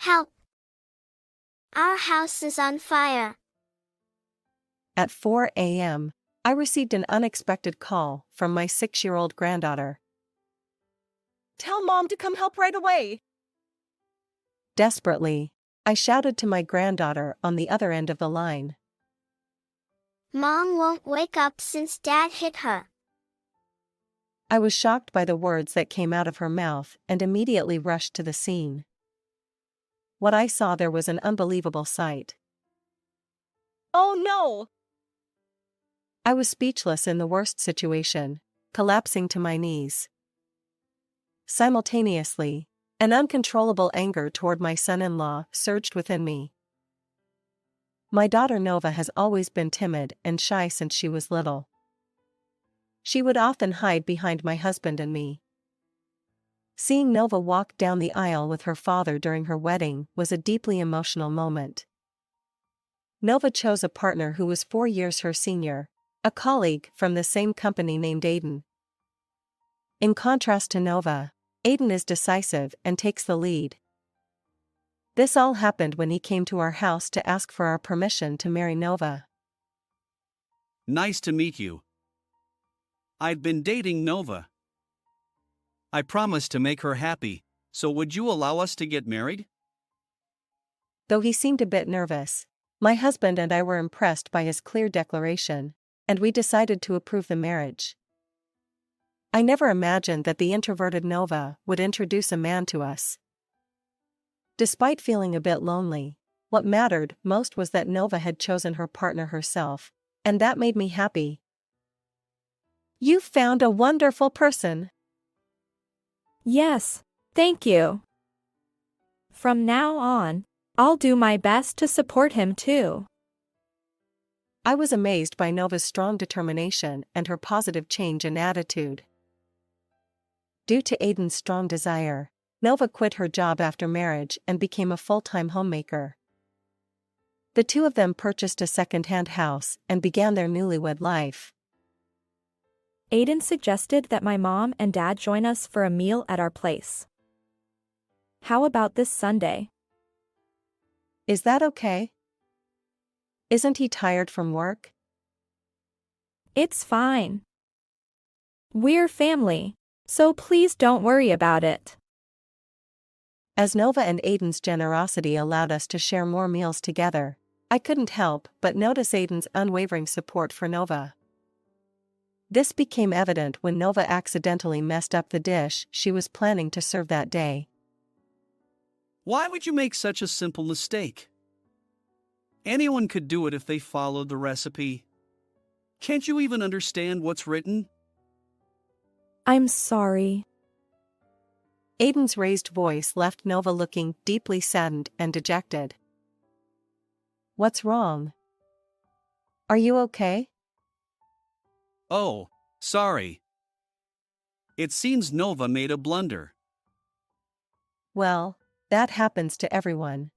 Help! Our house is on fire. At 4 a.m., I received an unexpected call from my 6-year-old granddaughter. Tell Mom to come help right away. Desperately, I shouted to my granddaughter on the other end of the line. Mom won't wake up since Dad hit her. I was shocked by the words that came out of her mouth and immediately rushed to the scene. What I saw there was an unbelievable sight. Oh no! I was speechless in the worst situation, collapsing to my knees. Simultaneously, an uncontrollable anger toward my son-in-law surged within me. My daughter Nova has always been timid and shy since she was little. She would often hide behind my husband and me. Seeing Nova walk down the aisle with her father during her wedding was a deeply emotional moment. Nova chose a partner who was 4 years her senior, a colleague from the same company named Aiden. In contrast to Nova, Aiden is decisive and takes the lead. This all happened when he came to our house to ask for our permission to marry Nova. Nice to meet you. I've been dating Nova. I promised to make her happy, so would you allow us to get married? Though he seemed a bit nervous, my husband and I were impressed by his clear declaration, and we decided to approve the marriage. I never imagined that the introverted Nova would introduce a man to us. Despite feeling a bit lonely, what mattered most was that Nova had chosen her partner herself, and that made me happy. You've found a wonderful person. Yes, thank you. From now on, I'll do my best to support him too. I was amazed by Nova's strong determination and her positive change in attitude. Due to Aiden's strong desire, Nova quit her job after marriage and became a full-time homemaker. The two of them purchased a second-hand house and began their newlywed life. Aiden suggested that my mom and dad join us for a meal at our place. How about this Sunday? Is that okay? Isn't he tired from work? It's fine. We're family, so please don't worry about it. As Nova and Aiden's generosity allowed us to share more meals together, I couldn't help but notice Aiden's unwavering support for Nova. This became evident when Nova accidentally messed up the dish she was planning to serve that day. Why would you make such a simple mistake? Anyone could do it if they followed the recipe. Can't you even understand what's written? I'm sorry. Aiden's raised voice left Nova looking deeply saddened and dejected. What's wrong? Are you okay? Oh, sorry. It seems Nova made a blunder. Well, that happens to everyone.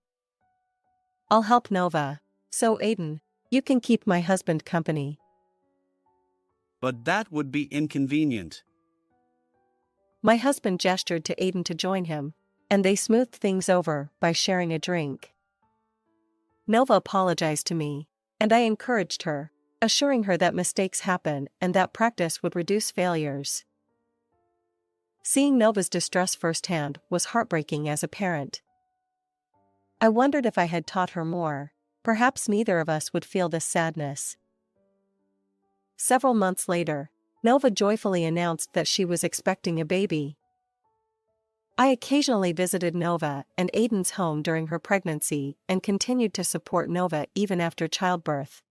I'll help Nova, so Aiden, you can keep my husband company. But that would be inconvenient. My husband gestured to Aiden to join him, and they smoothed things over by sharing a drink. Nova apologized to me, and I encouraged her, assuring her that mistakes happen and that practice would reduce failures. Seeing Nova's distress firsthand was heartbreaking as a parent. I wondered if I had taught her more, perhaps neither of us would feel this sadness. Several months later, Nova joyfully announced that she was expecting a baby. I occasionally visited Nova and Aiden's home during her pregnancy and continued to support Nova even after childbirth.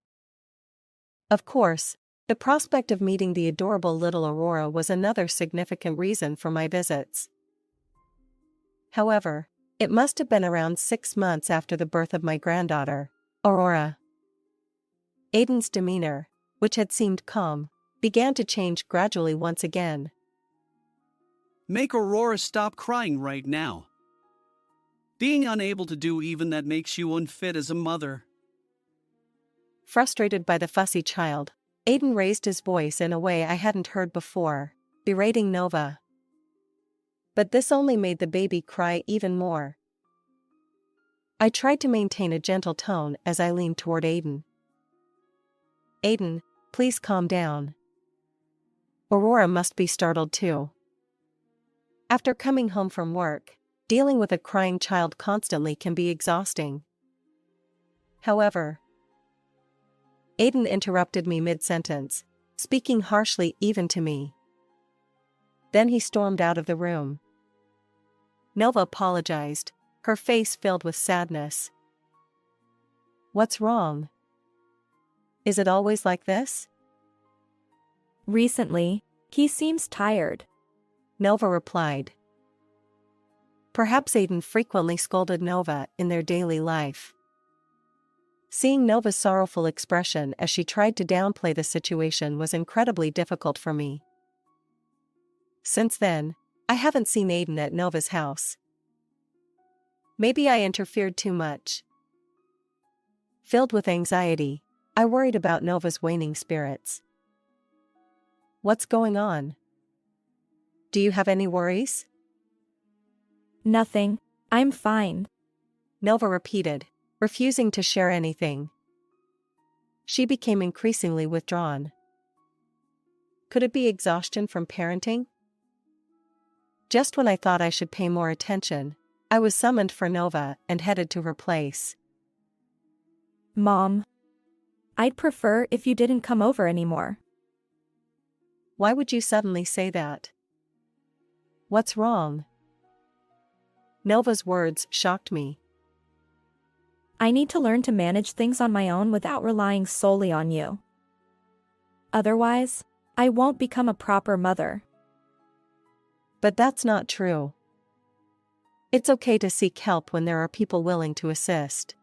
Of course, the prospect of meeting the adorable little Aurora was another significant reason for my visits. However, it must have been around 6 months after the birth of my granddaughter, Aurora. Aiden's demeanor, which had seemed calm, began to change gradually once again. Make Aurora stop crying right now. Being unable to do even that makes you unfit as a mother. Frustrated by the fussy child, Aiden raised his voice in a way I hadn't heard before, berating Nova. But this only made the baby cry even more. I tried to maintain a gentle tone as I leaned toward Aiden. Aiden, please calm down. Aurora must be startled too. After coming home from work, dealing with a crying child constantly can be exhausting. However, Aiden interrupted me mid-sentence, speaking harshly even to me. Then he stormed out of the room. Nova apologized, her face filled with sadness. What's wrong? Is it always like this? Recently, he seems tired. Nova replied. Perhaps Aiden frequently scolded Nova in their daily life. Seeing Nova's sorrowful expression as she tried to downplay the situation was incredibly difficult for me. Since then, I haven't seen Aiden at Nova's house. Maybe I interfered too much. Filled with anxiety, I worried about Nova's waning spirits. What's going on? Do you have any worries? Nothing, I'm fine. Nova repeated, refusing to share anything. She became increasingly withdrawn. Could it be exhaustion from parenting? Just when I thought I should pay more attention, I was summoned for Nova and headed to her place. Mom, I'd prefer if you didn't come over anymore. Why would you suddenly say that? What's wrong? Nova's words shocked me. I need to learn to manage things on my own without relying solely on you. Otherwise, I won't become a proper mother. But that's not true. It's okay to seek help when there are people willing to assist.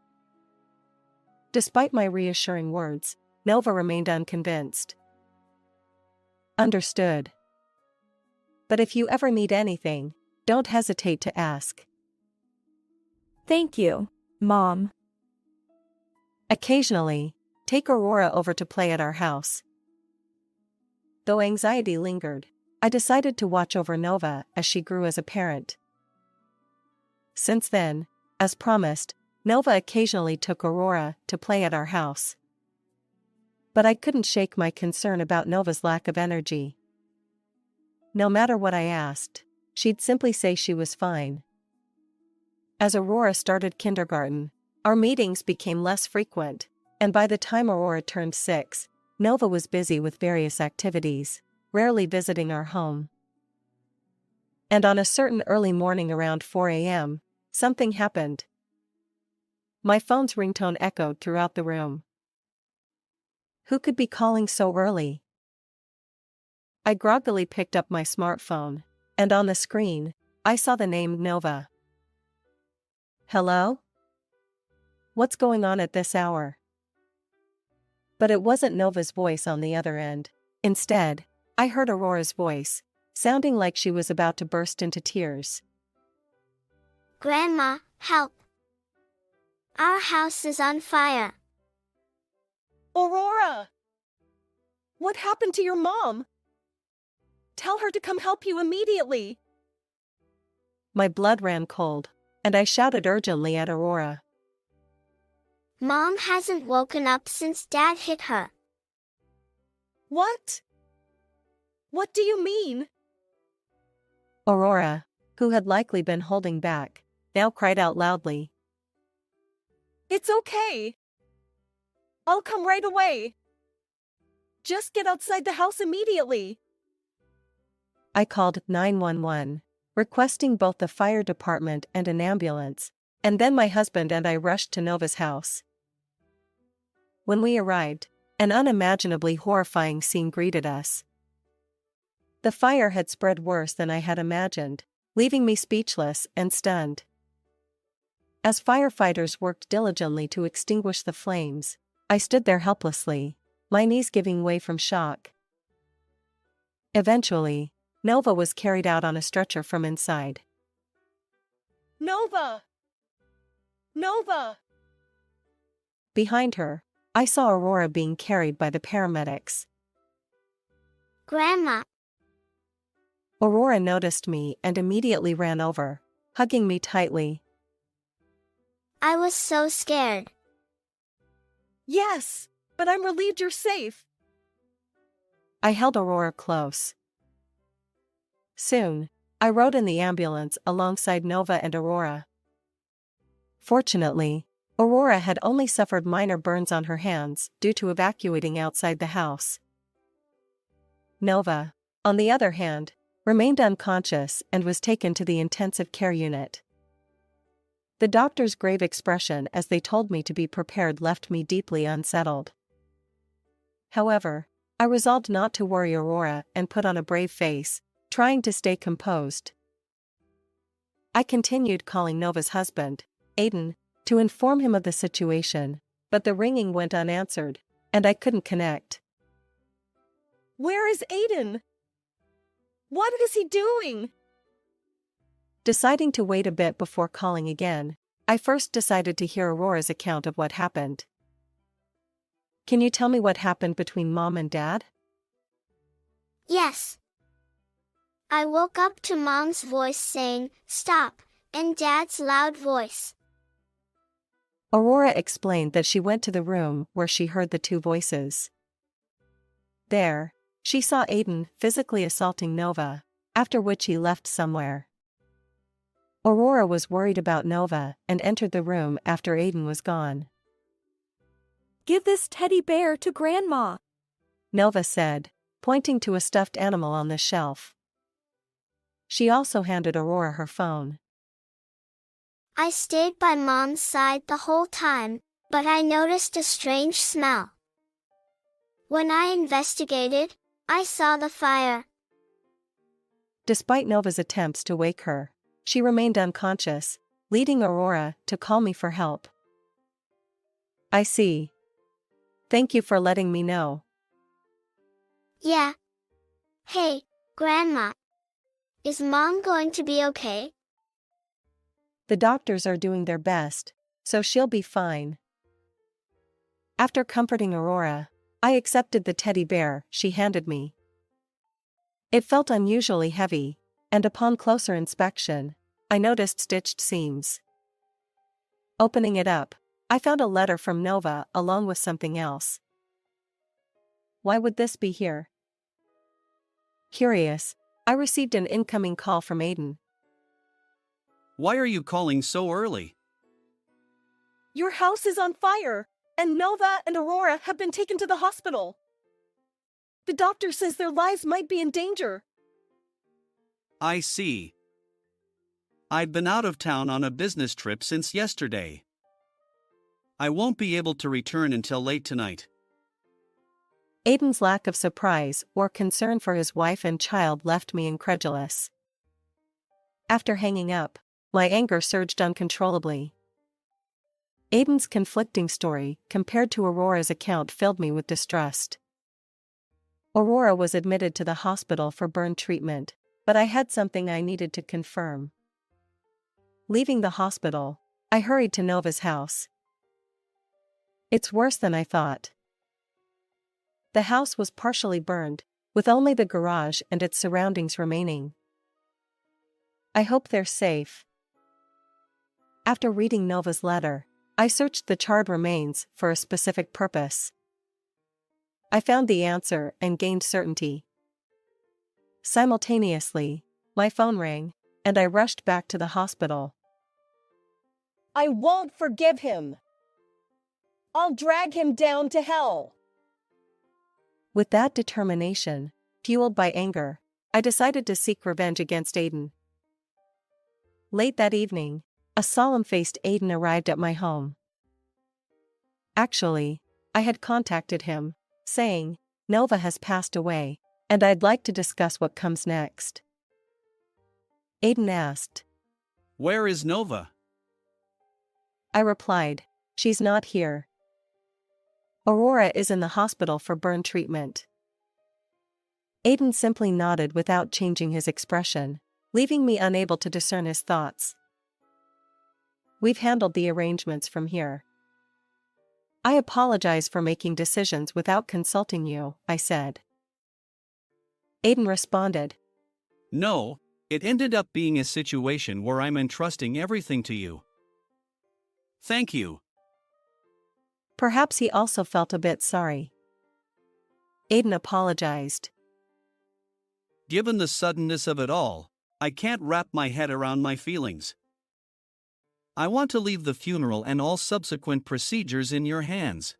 Despite my reassuring words, Nova remained unconvinced. Understood. But if you ever need anything, don't hesitate to ask. Thank you, Mom. Occasionally, take Aurora over to play at our house. Though anxiety lingered, I decided to watch over Nova as she grew as a parent. Since then, as promised, Nova occasionally took Aurora to play at our house. But I couldn't shake my concern about Nova's lack of energy. No matter what I asked, she'd simply say she was fine. As Aurora started kindergarten, our meetings became less frequent, and by the time Aurora turned 6, Nova was busy with various activities, rarely visiting our home. And on a certain early morning around 4 a.m., something happened. My phone's ringtone echoed throughout the room. Who could be calling so early? I groggily picked up my smartphone, and on the screen, I saw the name Nova. Hello? What's going on at this hour? But it wasn't Nova's voice on the other end. Instead, I heard Aurora's voice, sounding like she was about to burst into tears. Grandma, help! Our house is on fire. Aurora! What happened to your mom? Tell her to come help you immediately. My blood ran cold, and I shouted urgently at Aurora. Mom hasn't woken up since Dad hit her. What? What do you mean? Aurora, who had likely been holding back, now cried out loudly. It's okay. I'll come right away. Just get outside the house immediately. I called 911, requesting both the fire department and an ambulance, and then my husband and I rushed to Nova's house. When we arrived, an unimaginably horrifying scene greeted us. The fire had spread worse than I had imagined, leaving me speechless and stunned. As firefighters worked diligently to extinguish the flames, I stood there helplessly, my knees giving way from shock. Eventually, Nova was carried out on a stretcher from inside. Nova! Nova! Behind her, I saw Aurora being carried by the paramedics. Grandma, Aurora noticed me and immediately ran over, hugging me tightly. I was so scared. Yes, but I'm relieved you're safe. I held Aurora close. Soon, I rode in the ambulance alongside Nova and Aurora. Fortunately, Aurora had only suffered minor burns on her hands due to evacuating outside the house. Nova, on the other hand, remained unconscious and was taken to the intensive care unit. The doctor's grave expression as they told me to be prepared left me deeply unsettled. However, I resolved not to worry Aurora and put on a brave face, trying to stay composed. I continued calling Nova's husband, Aiden, to inform him of the situation, but the ringing went unanswered, and I couldn't connect. Where is Aiden? What is he doing? Deciding to wait a bit before calling again, I first decided to hear Aurora's account of what happened. Can you tell me what happened between Mom and Dad? Yes. I woke up to Mom's voice saying, "Stop," and Dad's loud voice. Aurora explained that she went to the room where she heard the two voices. There, she saw Aiden physically assaulting Nova, after which he left somewhere. Aurora was worried about Nova and entered the room after Aiden was gone. Give this teddy bear to Grandma, Nova said, pointing to a stuffed animal on the shelf. She also handed Aurora her phone. I stayed by Mom's side the whole time, but I noticed a strange smell. When I investigated, I saw the fire. Despite Nova's attempts to wake her, she remained unconscious, leading Aurora to call me for help. I see. Thank you for letting me know. Yeah. Hey, Grandma. Is Mom going to be okay? The doctors are doing their best, so she'll be fine. After comforting Aurora, I accepted the teddy bear she handed me. It felt unusually heavy, and upon closer inspection, I noticed stitched seams. Opening it up, I found a letter from Nova along with something else. Why would this be here? Curious, I received an incoming call from Aiden. Why are you calling so early? Your house is on fire, and Nova and Aurora have been taken to the hospital. The doctor says their lives might be in danger. I see. I've been out of town on a business trip since yesterday. I won't be able to return until late tonight. Aiden's lack of surprise or concern for his wife and child left me incredulous. After hanging up, my anger surged uncontrollably. Aiden's conflicting story compared to Aurora's account filled me with distrust. Aurora was admitted to the hospital for burn treatment, but I had something I needed to confirm. Leaving the hospital, I hurried to Nova's house. It's worse than I thought. The house was partially burned, with only the garage and its surroundings remaining. I hope they're safe. After reading Nova's letter, I searched the charred remains for a specific purpose. I found the answer and gained certainty. Simultaneously, my phone rang, and I rushed back to the hospital. I won't forgive him. I'll drag him down to hell. With that determination, fueled by anger, I decided to seek revenge against Aiden. Late that evening, a solemn-faced Aiden arrived at my home. Actually, I had contacted him, saying, Nova has passed away, and I'd like to discuss what comes next. Aiden asked, Where is Nova? I replied, She's not here. Aurora is in the hospital for burn treatment. Aiden simply nodded without changing his expression, leaving me unable to discern his thoughts. We've handled the arrangements from here. I apologize for making decisions without consulting you, I said. Aiden responded, No, it ended up being a situation where I'm entrusting everything to you. Thank you. Perhaps he also felt a bit sorry. Aiden apologized. Given the suddenness of it all, I can't wrap my head around my feelings. I want to leave the funeral and all subsequent procedures in your hands.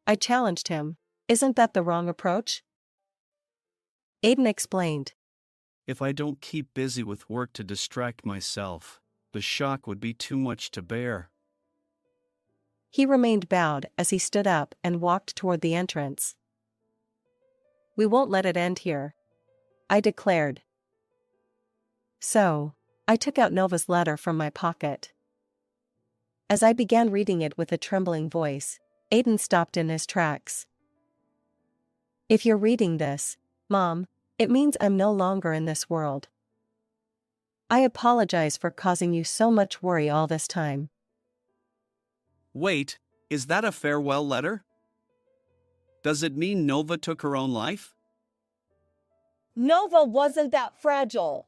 I challenged him. Isn't that the wrong approach? Aiden explained. If I don't keep busy with work to distract myself, the shock would be too much to bear. He remained bowed as he stood up and walked toward the entrance. We won't let it end here, I declared. So, I took out Nova's letter from my pocket. As I began reading it with a trembling voice, Aiden stopped in his tracks. If you're reading this, Mom, it means I'm no longer in this world. I apologize for causing you so much worry all this time. Wait, is that a farewell letter? Does it mean Nova took her own life? Nova wasn't that fragile.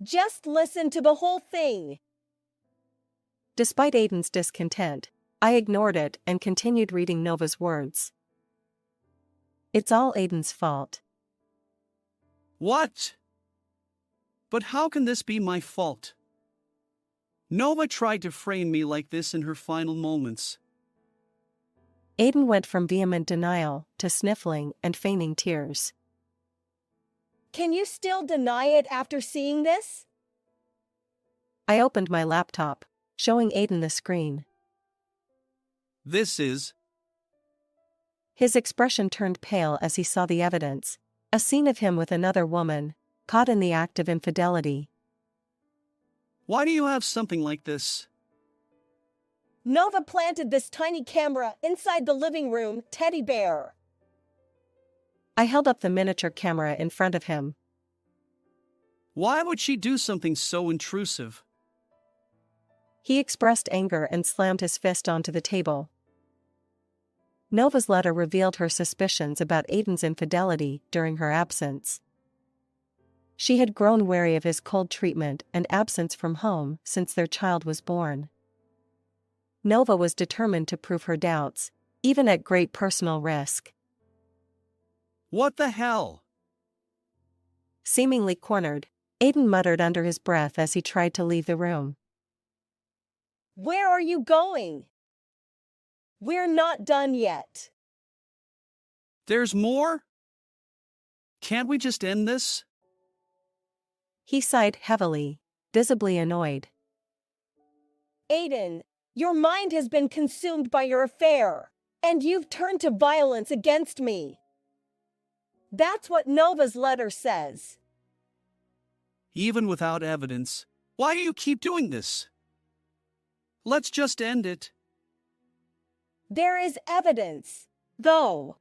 Just listen to the whole thing. Despite Aiden's discontent, I ignored it and continued reading Nova's words. It's all Aiden's fault. What? But how can this be my fault? Nova tried to frame me like this in her final moments. Aiden went from vehement denial to sniffling and feigning tears. Can you still deny it after seeing this? I opened my laptop, showing Aiden the screen. This is... His expression turned pale as he saw the evidence, a scene of him with another woman, caught in the act of infidelity. Why do you have something like this? Nova planted this tiny camera inside the living room teddy bear. I held up the miniature camera in front of him. Why would she do something so intrusive? He expressed anger and slammed his fist onto the table. Nova's letter revealed her suspicions about Aiden's infidelity during her absence. She had grown wary of his cold treatment and absence from home since their child was born. Nova was determined to prove her doubts, even at great personal risk. What the hell? Seemingly cornered, Aiden muttered under his breath as he tried to leave the room. Where are you going? We're not done yet. There's more? Can't we just end this? He sighed heavily, visibly annoyed. Aiden, your mind has been consumed by your affair, and you've turned to violence against me. That's what Nova's letter says. Even without evidence, why do you keep doing this? Let's just end it. There is evidence, though.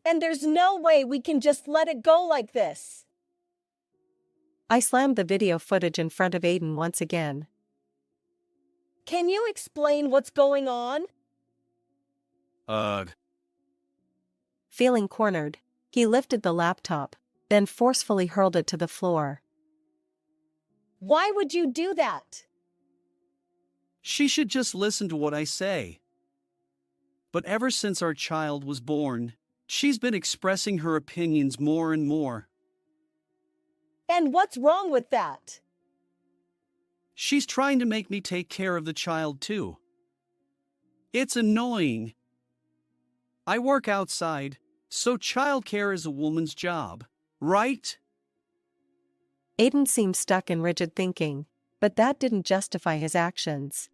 And there's no way we can just let it go like this. I slammed the video footage in front of Aiden once again. Can you explain what's going on? Ugh. Feeling cornered, he lifted the laptop, then forcefully hurled it to the floor. Why would you do that? She should just listen to what I say. But ever since our child was born, she's been expressing her opinions more and more. And what's wrong with that? She's trying to make me take care of the child too. It's annoying. I work outside, so childcare is a woman's job, right? Aiden seemed stuck in rigid thinking, but that didn't justify his actions.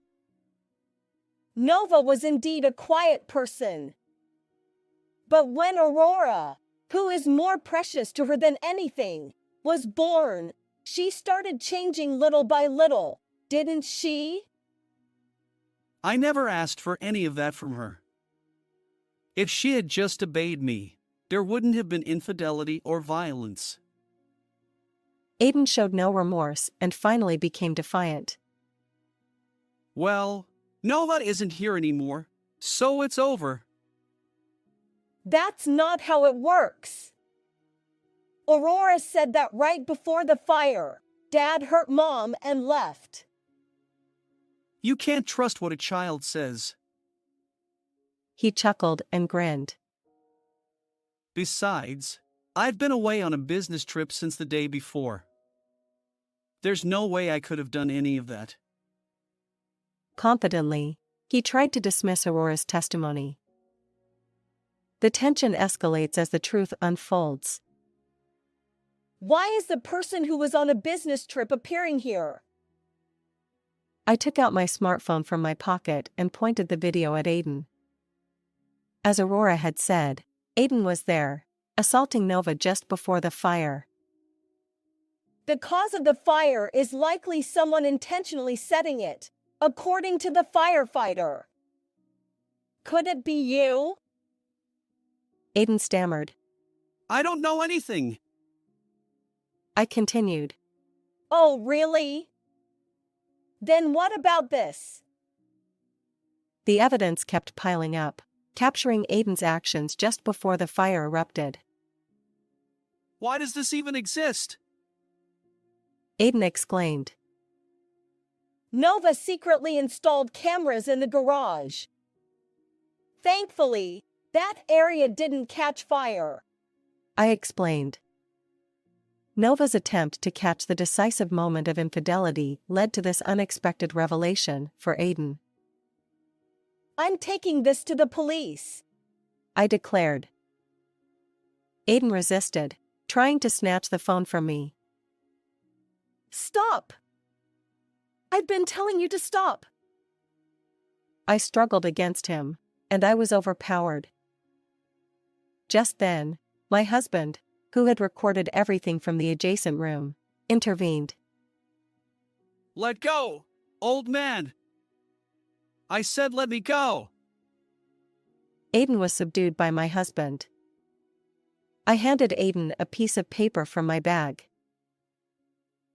Nova was indeed a quiet person. But when Aurora, who is more precious to her than anything, was born, she started changing little by little, didn't she? I never asked for any of that from her. If she had just obeyed me, there wouldn't have been infidelity or violence. Aiden showed no remorse and finally became defiant. Well, Nova isn't here anymore, so it's over. That's not how it works. Aurora said that right before the fire, Dad hurt Mom and left. You can't trust what a child says. He chuckled and grinned. Besides, I've been away on a business trip since the day before. There's no way I could have done any of that. Confidently, he tried to dismiss Aurora's testimony. The tension escalates as the truth unfolds. Why is the person who was on a business trip appearing here? I took out my smartphone from my pocket and pointed the video at Aiden. As Aurora had said, Aiden was there, assaulting Nova just before the fire. The cause of the fire is likely someone intentionally setting it, according to the firefighter. Could it be you? Aiden stammered. I don't know anything. I continued. Oh, really? Then what about this? The evidence kept piling up, capturing Aiden's actions just before the fire erupted. Why does this even exist? Aiden exclaimed. Nova secretly installed cameras in the garage. Thankfully, that area didn't catch fire. I explained. Nova's attempt to catch the decisive moment of infidelity led to this unexpected revelation for Aiden. I'm taking this to the police, I declared. Aiden resisted, trying to snatch the phone from me. Stop! I've been telling you to stop. I struggled against him, and I was overpowered. Just then, my husband, who had recorded everything from the adjacent room, intervened. Let go, old man. I said let me go. Aiden was subdued by my husband. I handed Aiden a piece of paper from my bag.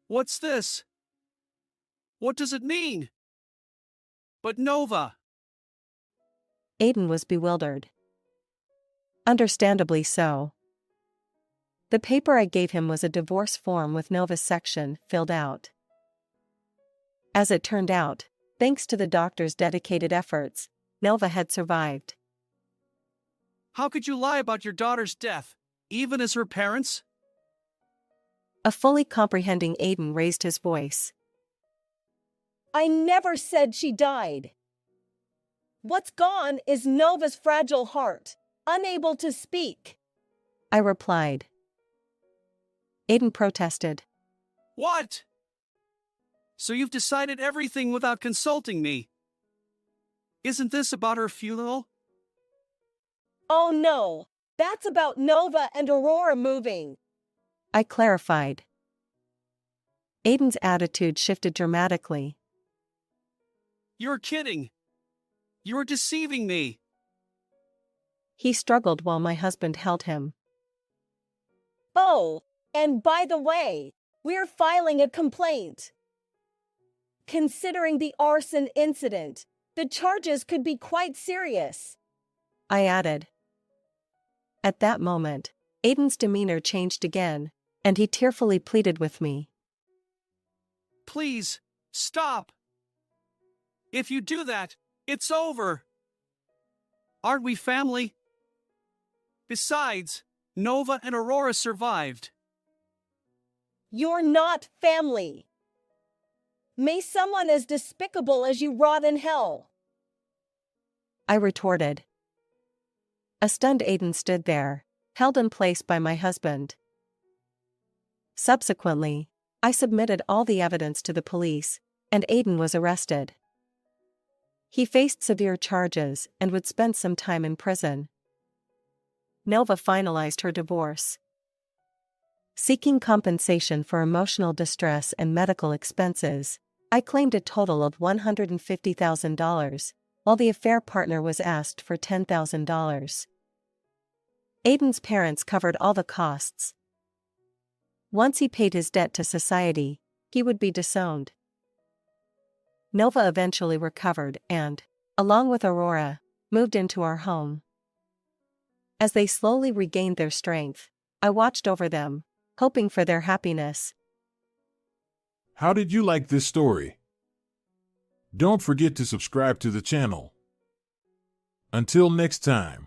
What's this? What does it mean? But Nova. Aiden was bewildered. Understandably so. The paper I gave him was a divorce form with Nova's section filled out. As it turned out, thanks to the doctor's dedicated efforts, Nova had survived. How could you lie about your daughter's death, even as her parents? A fully comprehending Aiden raised his voice. I never said she died. What's gone is Nova's fragile heart, unable to speak. I replied. Aiden protested. What? So you've decided everything without consulting me? Isn't this about her funeral? Oh no, that's about Nova and Aurora moving. I clarified. Aiden's attitude shifted dramatically. You're kidding. You're deceiving me. He struggled while my husband held him. Oh, and by the way, we're filing a complaint. Considering the arson incident, the charges could be quite serious, I added. At that moment, Aiden's demeanor changed again, and he tearfully pleaded with me. Please, stop. If you do that, it's over. Aren't we family? Besides, Nova and Aurora survived. You're not family. May someone as despicable as you rot in hell. I retorted. A stunned Aiden stood there, held in place by my husband. Subsequently, I submitted all the evidence to the police, and Aiden was arrested. He faced severe charges and would spend some time in prison. Nova finalized her divorce. Seeking compensation for emotional distress and medical expenses, I claimed a total of $150,000, while the affair partner was asked for $10,000. Aiden's parents covered all the costs. Once he paid his debt to society, he would be disowned. Nova eventually recovered and, along with Aurora, moved into our home. As they slowly regained their strength, I watched over them, hoping for their happiness. How did you like this story? Don't forget to subscribe to the channel. Until next time.